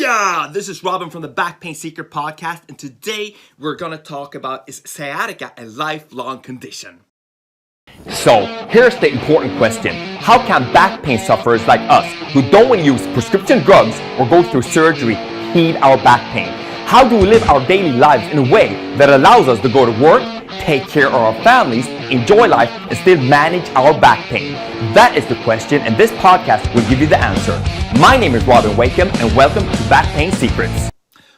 Booyah! This is Robin from the Back Pain Secret Podcast, and today we're going to talk about is sciatica a lifelong condition? So, here's the important question. How can back pain sufferers like us, who don't want to use prescription drugs or go through surgery, heal our back pain? How do we live our daily lives in a way that allows us to go to work, take care of our families, enjoy life, and still manage our back pain? That is the question, and this podcast will give you the answer. My name is Robin Wakeham, and welcome to Back Pain Secrets.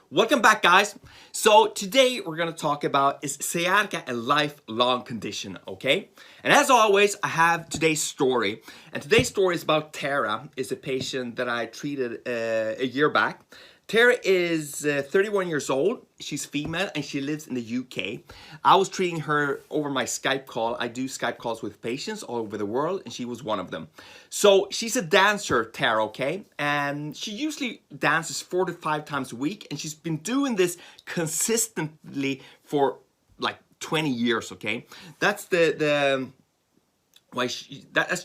Welcome back, guys. So today we're going to talk about is sciatica a lifelong condition, okay? And as always, I have today's story. And today's story is about Tara, is a patient that I treated a year back. Tara is 31 years old. She's female and she lives in the UK. I was treating her over my Skype call. I do Skype calls with patients all over the world, and she was one of them. So she's a dancer, Tara, okay? And she usually dances 4 to 5 times a week, and she's been doing this consistently for like 20 years, okay? That's that's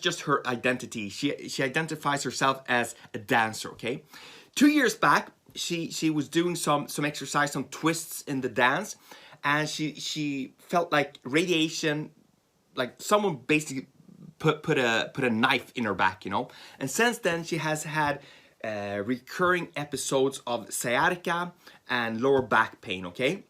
just her identity. She identifies herself as a dancer, okay? 2 years back, she was doing some exercise, some twists in the dance, and she felt like radiation, like someone basically put a knife in her back, you know. And since then she has had recurring episodes of sciatica and lower back pain, okay?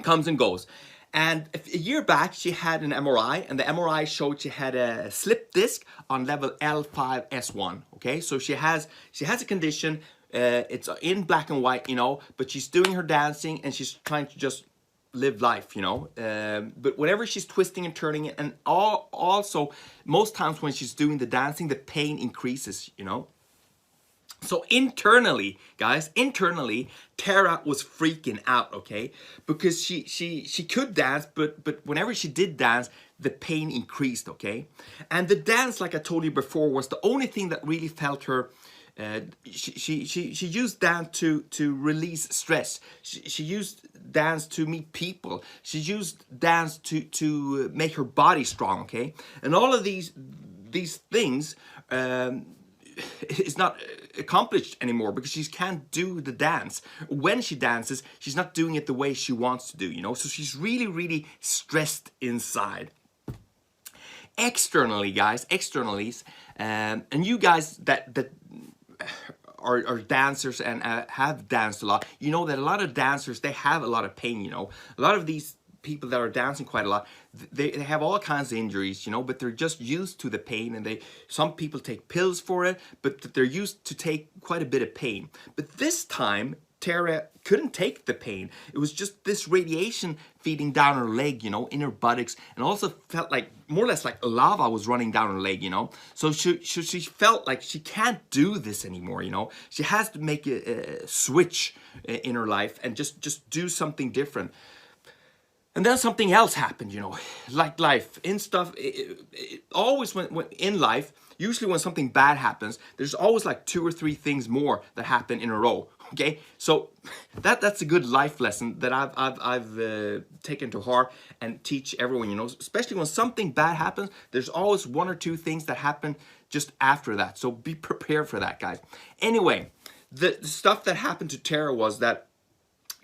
Comes and goes. And a year back, she had an MRI, and the MRI showed she had a slip disc on level L5S1, okay? So she has a condition. It's in black and white, you know, but she's doing her dancing and she's trying to just live life, you know. But whenever she's twisting and turning it, and also most times when she's doing the dancing, the pain increases, you know. So internally, guys, Tara was freaking out, okay? Because she could dance, but whenever she did dance, the pain increased, okay? And the dance, like I told you before, was the only thing that really felt her. She used dance to release stress. She used dance to meet people. She used dance to make her body strong, okay? And all of these things is not accomplished anymore because she can't do the dance. When she dances, she's not doing it the way she wants to do, you know? So she's really stressed inside. Externally, guys, and you guys that are dancers and have danced a lot, you know that a lot of dancers, they have a lot of pain, you know. A lot of these people that are dancing quite a lot, they have all kinds of injuries, you know, but they're just used to the pain, and some people take pills for it, but they're used to take quite a bit of pain. But this time, Tara couldn't take the pain. It was just this radiation feeding down her leg, you know, in her buttocks, and also felt like more or less like lava was running down her leg, you know. So she felt like she can't do this anymore, you know. She has to make a switch in her life and just do something different. And then something else happened, you know, like life in stuff. Always when in life, usually when something bad happens, there's always like 2 or 3 things more that happen in a row. Okay, so that's a good life lesson that I've taken to heart and teach everyone, you know. Especially when something bad happens, there's always 1 or 2 things that happen just after that. So be prepared for that, guys. Anyway, the stuff that happened to Tara was that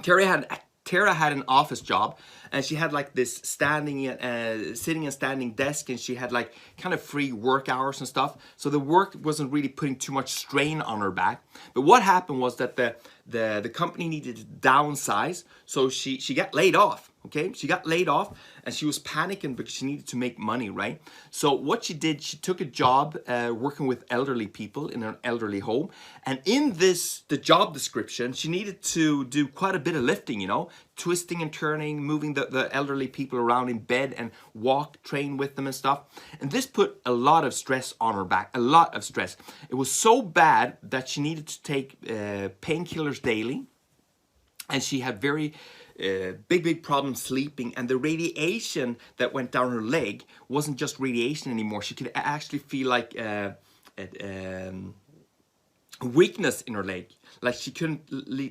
Tara had an office job, and she had like this sitting and standing desk, and she had like kind of free work hours and stuff. So the work wasn't really putting too much strain on her back. But what happened was that the company needed to downsize, so she got laid off. Okay, she got laid off, and she was panicking because she needed to make money, right? So what she did, she took a job working with elderly people in an elderly home, and in the job description, she needed to do quite a bit of lifting, you know, twisting and turning, moving the elderly people around in bed and train with them and stuff. And this put a lot of stress on her back, a lot of stress. It was so bad that she needed to take painkillers daily, and she had very big problems sleeping, and the radiation that went down her leg wasn't just radiation anymore. She could actually feel like weakness in her leg, like she couldn't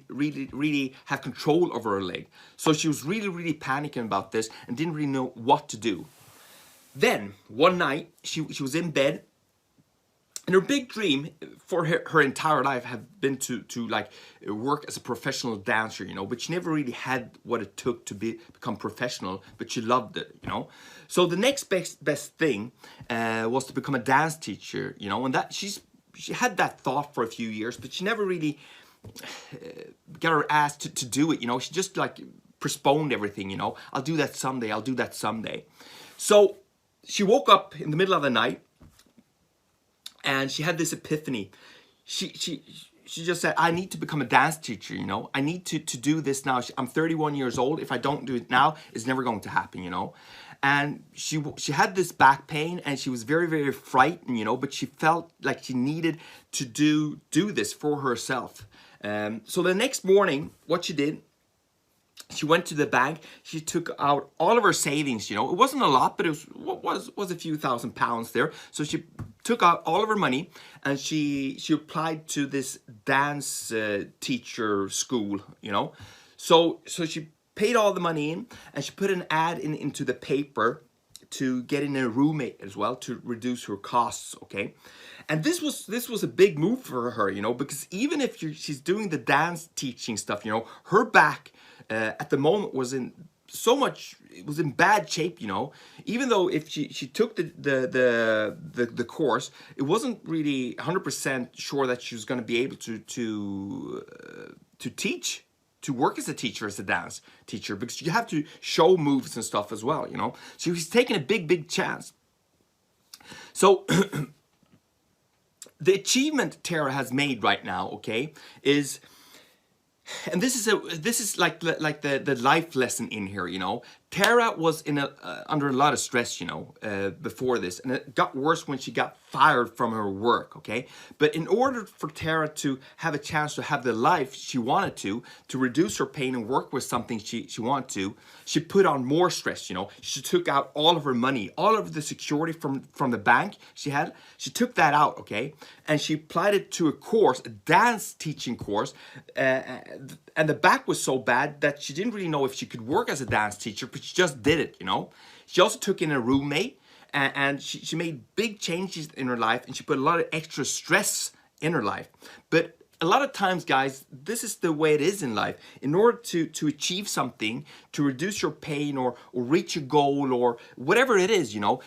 really have control over her leg. So she was really panicking about this and didn't really know what to do. Then one night she was in bed, And her big dream for her entire life have been to like work as a professional dancer, you know, but she never really had what it took to become professional, but she loved it, you know. So the next best thing was to become a dance teacher, you know, and that she had that thought for a few years, but she never really got her ass to do it, you know. She just like postponed everything, you know. I'll do that someday, I'll do that someday. So she woke up in the middle of the night and she had this epiphany. She just said, I need to become a dance teacher, you know. I need to do this now. I'm 31 years old. If I don't do it now, it's never going to happen, you know. And she had this back pain and she was very, very frightened, you know, but she felt like she needed to do this for herself. So the next morning, what she did, she went to the bank. She took out all of her savings, you know. It wasn't a lot, but it was a few £1,000s there. So she took out all of her money and she applied to this dance teacher school, you know. So she paid all the money in and she put an ad into the paper to get in a roommate as well to reduce her costs, okay? And this was a big move for her, you know, because even if she's doing the dance teaching stuff, you know, her back at the moment was in bad shape, you know. Even though if she took the course, it wasn't really 100% sure that she was going to be able to teach, to work as a teacher, as a dance teacher, because you have to show moves and stuff as well, you know. So she's taking a big chance. So the achievement Tara has made right now, okay, is, and this is like the life lesson in here, you know. Tara was under a lot of stress, you know, before this, and it got worse when she got fired from her work, okay? But in order for Tara to have a chance to have the life she wanted to reduce her pain and work with something she wanted to, she put on more stress, you know. She took out all of her money, all of the security from the bank she had. She took that out, okay? And she applied it to a course, a dance teaching course, and the back was so bad that she didn't really know if she could work as a dance teacher, but she just did it, you know. She also took in a roommate, and she made big changes in her life, and she put a lot of extra stress in her life. But a lot of times, guys, this is the way it is in life. In order to achieve something, to reduce your pain or reach a goal or whatever it is, you know,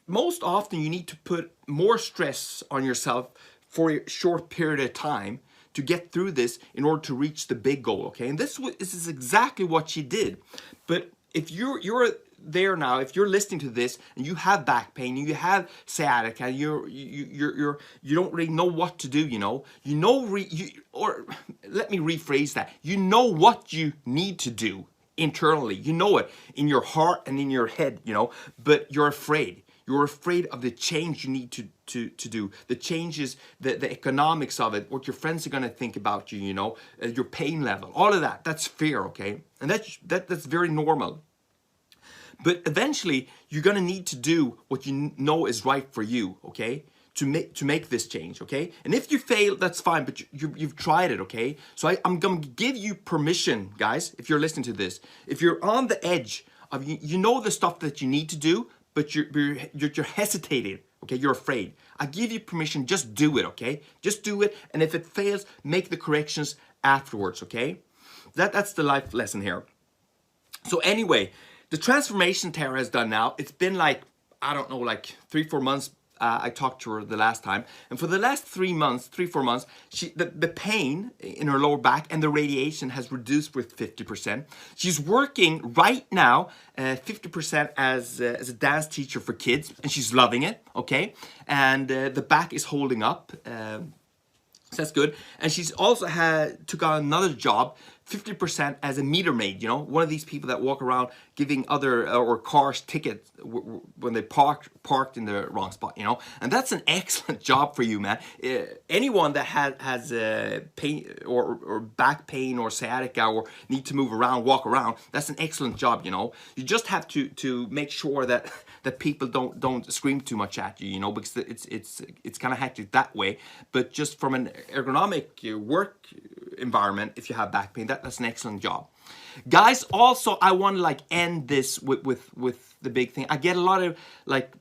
most often you need to put more stress on yourself for a short period of time to get through this in order to reach the big goal, okay? And this is exactly what she did. But if you're there now, if you're listening to this and you have back pain, you have sciatica, you don't really know what to do, you know. Or let me rephrase that. You know what you need to do internally. You know it in your heart and in your head, you know, but you're afraid. You're afraid of the change you need to do, the changes, the economics of it, what your friends are going to think about you, you know, your pain level, all of that. That's fear, okay? And that's very normal. But eventually, you're going to need to do what you know is right for you, okay? To make this change, okay? And if you fail, that's fine, but you've tried it, okay? So I'm going to give you permission, guys, if you're listening to this. If you're on the edge of, you know the stuff that you need to do, but you're hesitating, okay? You're afraid. I give you permission, just do it, okay? Just do it, and if it fails, make the corrections afterwards, okay? That's the life lesson here. So anyway, the transformation Tara has done now, it's been like, I don't know, like 3-4 months. I talked to her the last time, and for the last 3-4 months, the pain in her lower back and the radiation has reduced with 50%. She's working right now 50% as a dance teacher for kids, and she's loving it, okay? And the back is holding up, so that's good. And she's also took on another job, 50% as a meter maid, you know, one of these people that walk around giving other or cars tickets when they parked in the wrong spot, you know. And that's an excellent job for you, man. Anyone that has pain or back pain or sciatica or need to move around, walk around, that's an excellent job, you know. You just have to make sure that people don't scream too much at you, you know, because it's kind of hectic that way. But just from an ergonomic work environment, if you have back pain, that's an excellent job. Guys, also I want to like end this with the big thing. I get a lot of like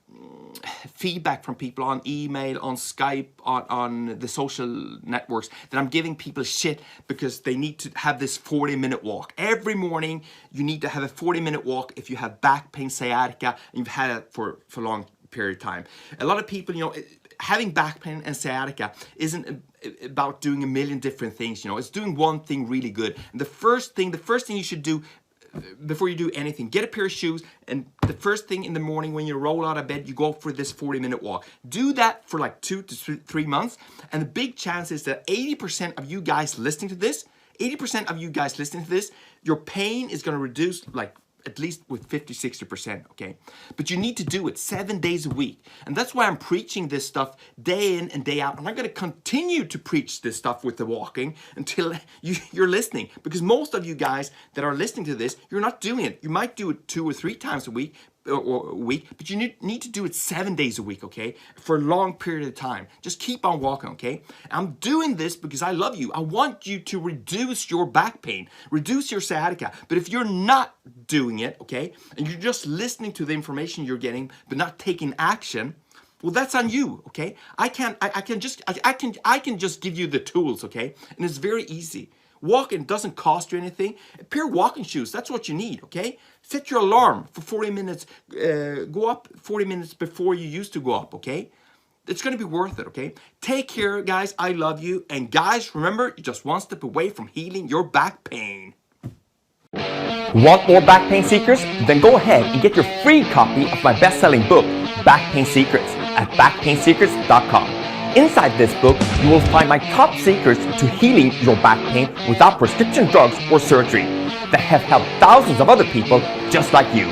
feedback from people on email, on Skype, on the social networks, that I'm giving people shit because they need to have this 40-minute walk. Every morning, you need to have a 40-minute walk if you have back pain, sciatica, and you've had it for a long period of time. A lot of people, you know, having back pain and sciatica isn't about doing a million different things, you know. It's doing one thing really good. And the first thing you should do before you do anything, get a pair of shoes, and the first thing in the morning when you roll out of bed, you go for this 40-minute walk. Do that for like 2 to 3 months, and the big chance is that 80% of you guys listening to this, your pain is going to reduce like at least with 50-60%, okay? But you need to do it 7 days a week. And that's why I'm preaching this stuff day in and day out. And I'm going to continue to preach this stuff with the walking until you're listening. Because most of you guys that are listening to this, you're not doing it. You might do it 2 or 3 times a week, but you need to do it 7 days a week, okay? For a long period of time. Just keep on walking, okay? I'm doing this because I love you. I want you to reduce your back pain, reduce your sciatica. But if you're not doing it, okay, and you're just listening to the information you're getting but not taking action, well, that's on you, okay? I can just give you the tools, okay? And it's very easy. Walking doesn't cost you anything. A pair of walking shoes, that's what you need, okay? Set your alarm for 40 minutes. Go up 40 minutes before you used to go up, okay? It's going to be worth it, okay? Take care, guys. I love you. And guys, remember, you're just one step away from healing your back pain. Want more back pain secrets? Then go ahead and get your free copy of my best-selling book, Back Pain Secrets, at backpainsecrets.com. Inside this book, you will find my top secrets to healing your back pain without prescription drugs or surgery that have helped thousands of other people just like you.